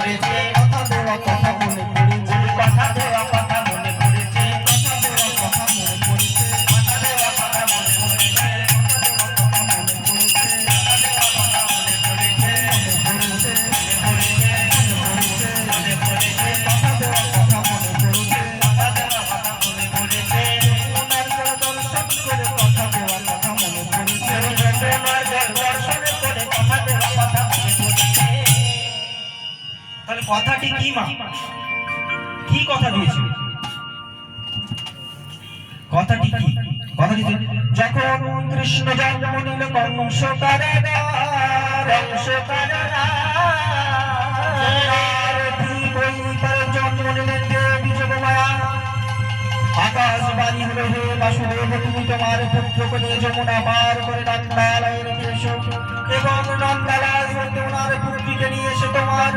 পড়েছে, কথা দেওয়া কথা মনে পড়েছে, কথা দেওয়া কথা মনে পড়েছে, কথা দেওয়া কথা মনে পড়েছে, কথা দেওয়া কথা মনে পড়েছে, কথা মনে পড়েছে, কথা দেওয়া কথা মনে পড়েছে, মনে পড়েছে, মনে পড়েছে, কথা দেওয়া কথা মনে পড়েছে, কথা দেওয়া কথা মনে পড়েছে, যমুনার জল দর্শন করে কথা দেওয়া কথা মনে পড়েছে, যমুনার জল দর্শন করে কথা দেওয়া কথা মনে পড়েছে। তাহলে কথাটি কি মা? কি কথা দিয়েছিল? কথাটি কি? কথাটি যখন কৃষ্ণ জন্ম নিল কংস কারাগার, কংস কারাগার, ঠিক ওই তার জন্ম নিলেন দেবী যোগমায়া। আকাশবাণী হলো, হে বাসুদেব, তুমি তোমার পুত্রকে নিয়ে যমুনা পার করে নন্দালয়ে রেখে এসো, এবং নন্দালয় হইতে ওনার পুত্রীকে নিয়ে এসে তোমার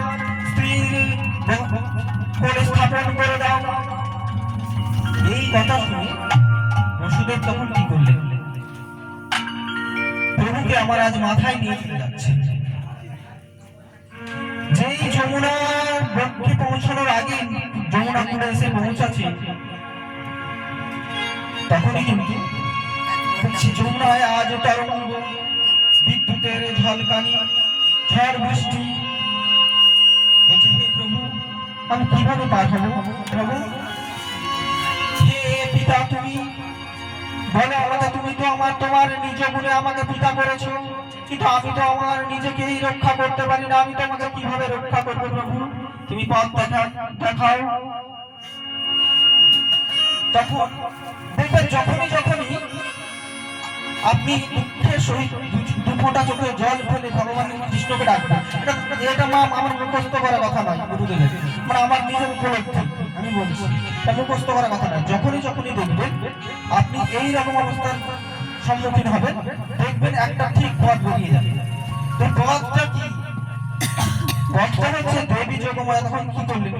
স্ত্রীর কোলে স্থাপন করে দাও। এই কথা শুনে বসুদেব তখন কি করলেন? প্রভুকে আমার আজ মাথায় নিয়ে চলে যাচ্ছে। যেই যমুনার বক্ষে পৌঁছানোর আগে যমুনা কুড়ে এসে পৌঁছাচ্ছে, তখনই কিন্তু দেখছি যমুনায় আজ তরঙ্গ, বিদ্যুতের ঝলকানি, ঝড় বৃষ্টি। বলছে, হে প্রভু, আমি কিভাবে পার হবো? প্রভু, হে পিতা, তুমি বলো আমাকে, তুমি তো তোমার নিজ গুণে আমাকে পিতা করেছো, কিন্তু আমি তো আমার নিজেকেই রক্ষা করতে পারি না, আমি তোমাকে কিভাবে রক্ষা করবো? প্রভু, তুমি পথ দেখাও। তখন দেখবেন যখনই আপনি দুঃখের সহিত দু ফোঁটা চোখে জল ফেলে ভগবান কৃষ্ণকে ডাকবেন, এটা মা আমার মুখস্থ করা কথা নয়, গুরুদেবের মানে আমার নিজের উপলব্ধি আমি বলছি, এটা মুখস্থ করা কথা নয়। যখনই দেখবেন আপনি এই রকম অবস্থার সম্মুখীন হবেন, দেখবেন একটা ঠিক পথ বেরিয়ে যাবে। তো পথটা কি? পথটা হচ্ছে দেবী যোগমায়া তখন কি করলেন?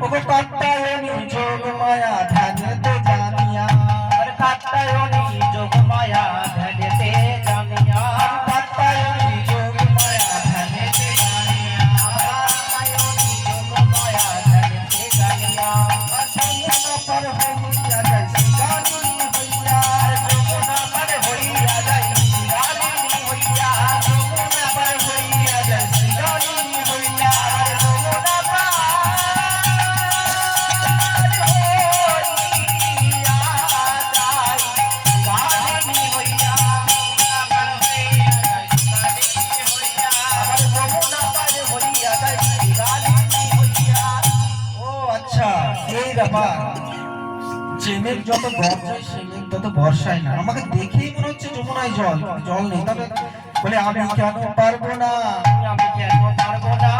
ওগো কাত্তায়নী যোগমায়া ধ্যানেতে জানিয়া, কাত্তায়নী যোগমায়া ধ্যানেতে জানিয়া, কাত্তায়নী যোগমায়া ধ্যানেতে জানিয়া, কাত্তায়নী যোগমায়া ধ্যানেতে জানিয়া, যমুনা পার হইয়া যায় শ্রীগালিনী হইয়া, যমুনা পার হইয়া যায় শ্রীগালিনী হইয়া, যমুনা পার হইয়া যায় শ্রীগালিনী হইয়া, যমুনা পার ব্যাপার। যে মেঘ যত গর্জায় সে মেঘ তত বর্ষায় না। আমাকে দেখেই মনে হচ্ছে যমুনায় জল নেই, তবে বলে আমি কেন পারবো না, আমি কেন পারবো না,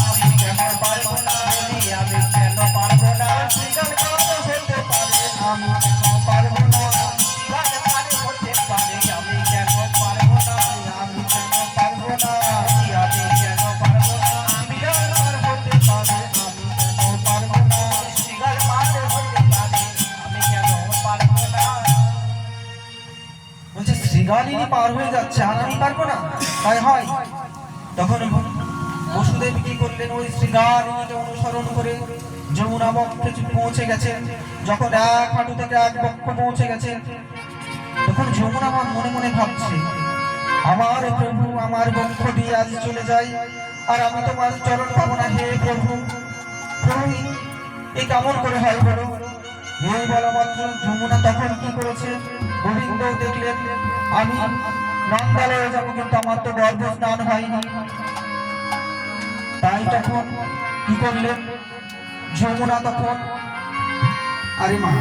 আমি কেন পারবো না, আমি কেন পারবো না, শ্রীগাল পার হতে পারে আমি কেন পারবো না, শ্রীগাল পার হতে পারে আমি কেন পারবো না, আমি কেন পারবো না, আমি কেন পারবো না, শ্রীগাল পার হতে পারে আমি কেন পারবো না, শ্রীগাল পার হতে পারে আমি কেন পারবো না। বলছে শ্রীগালিনী পার হয়ে যাচ্ছে আর আমি পারবো না, তাই হয়। তখন বসুদেব কি করলেন? ওই শ্রীগালিনীকে অনুসরণ করে যমুনা বক্ষে পৌঁছে গেছেন। যখন এক হাঁটু থেকে এক বক্ষ পৌঁছে গেছে, তখন যমুনা মনে মনে ভাবছে, আমার প্রভু আমার বক্ষ দিয়ে আজ চলে যাই, আর আমি তোমার চরণ পাবো না। হে প্রভু, প্রভু এই কেমন করে হয় বলো? এই বলা মাত্র যমুনা তখন কি করেছে? গোবিন্দ দেখলেন আমি নন্দালয়ে যাবো, কিন্তু আমার তো গর্ভ স্নান হয়নি। তাই তখন কি করলেন যমুনা? তখন আরে মা,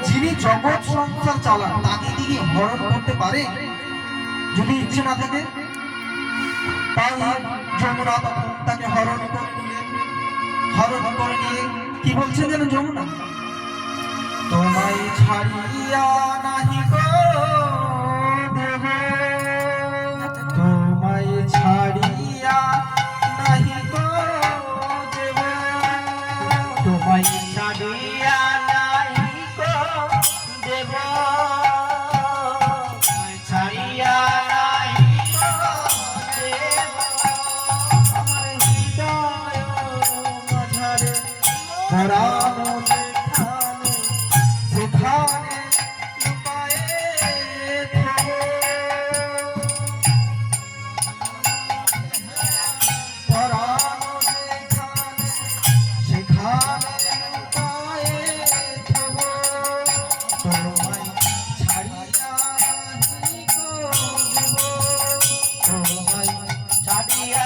যিনি জগৎ সংসার চালান তাকে কি হরণ করতে পারে যদি ইচ্ছে না থাকে? তাই যমুনা তখন তাকে হরণ করে নিলেন। হরণ করে নিয়ে কি বলছেন যেন যমুনা? তোমায় ছাড়িয়া নাহি গো দেব, তোমায় ছাড়িয়া নাহি গো দেব, তোমায় ছাড়িয়া নাই গো দেব, তোমায় ছাড়িয়া নাই গো দেব, আমার হৃদয় হারানো যেখানে সেখানে লুকায়ে থাকো। হারানো যেখানে সেখানে লুকায়ে থাকো। তোমায় ছাড়িয়া নাহি গো জীবন, তোমায় ছাড়িয়া